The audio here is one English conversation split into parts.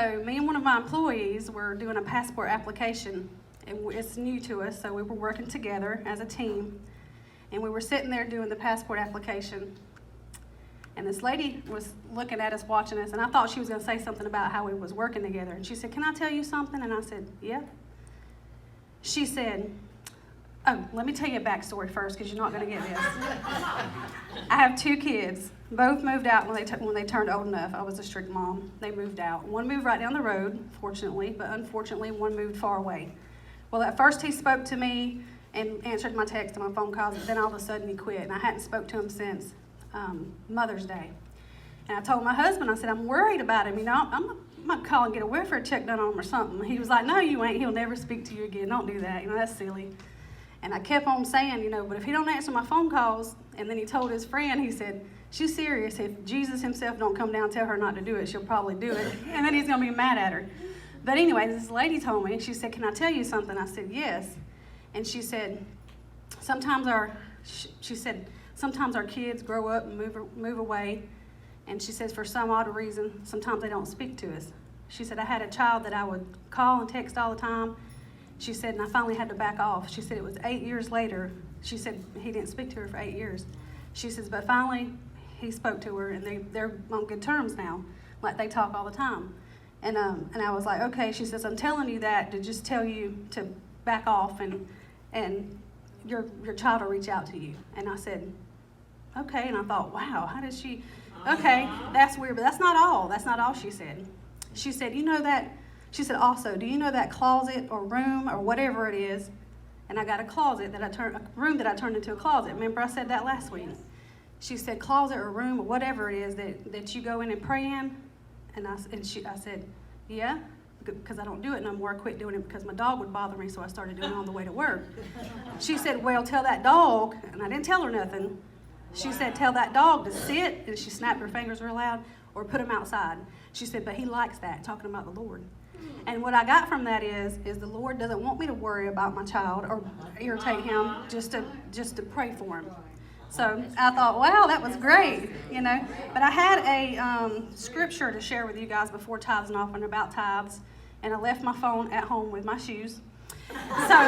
So me and one of my employees were doing a passport application, and it's new to us, so we were working together as a team, and we were sitting there doing the passport application, and this lady was looking at us, watching us, and I thought she was going to say something about how we was working together, and she said, "Can I tell you something?" And I said, "Yeah." She said, "Oh, let me tell you a backstory first, because you're not going to get this. I have 2 kids. Both moved out when they turned old enough. I was a strict mom. They moved out. One moved right down the road, fortunately, but unfortunately, one moved far away. Well, at first he spoke to me and answered my text and my phone calls, but then all of a sudden he quit, and I hadn't spoke to him since Mother's Day. And I told my husband, I said, I'm worried about him. I'm going to call and get a welfare check done on him or something. He was like, "No, you ain't. He'll never speak to you again. Don't do that. That's silly." And I kept on saying, but if he don't answer my phone calls, and then he told his friend, he said, "She's serious. If Jesus himself don't come down and tell her not to do it, she'll probably do it." And then he's going to be mad at her. But anyway, this lady told me, she said, "Can I tell you something?" I said, "Yes." And she said, sometimes our kids grow up and move away. And she says, for some odd reason, sometimes they don't speak to us. She said, "I had a child that I would call and text all the time." She said, "And I finally had to back off." She said, "It was 8 years later." She said, "He didn't speak to her for 8 years. She says, "But finally, he spoke to her, and they're on good terms now. Like, they talk all the time." And I was like, "Okay." She says, "I'm telling you that to just tell you to back off, and your child will reach out to you." And I said, "Okay." And I thought, wow, how did she? Okay, that's weird, but that's not all. That's not all she said. She said, she said, "Also, do you know that closet or room or whatever it is?" And I got a room that I turned into a closet. Remember I said that last week? She said, "Closet or room or whatever it is that you go in and pray in." And I said, "Yeah," because I don't do it no more. I quit doing it because my dog would bother me, so I started doing it on the way to work. She said, "Well, tell that dog," and I didn't tell her nothing. She said, "Tell that dog to sit," and she snapped her fingers real loud, "or put him outside." She said, "But he likes that," talking about the Lord. And what I got from that is the Lord doesn't want me to worry about my child or irritate him, just to pray for him. So I thought, wow, that was great, But I had a scripture to share with you guys before tithes and offering about tithes, and I left my phone at home with my shoes. So,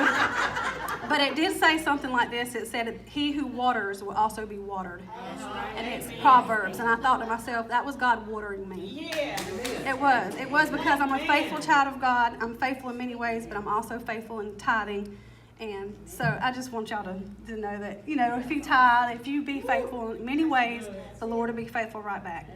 but it did say something like this. It said, "He who waters will also be watered." And it's Proverbs. And I thought to myself, that was God watering me. It was because I'm a faithful child of God. I'm faithful in many ways, but I'm also faithful in tithing. And so I just want y'all to know that, if you tithe, if you be faithful in many ways, the Lord will be faithful right back.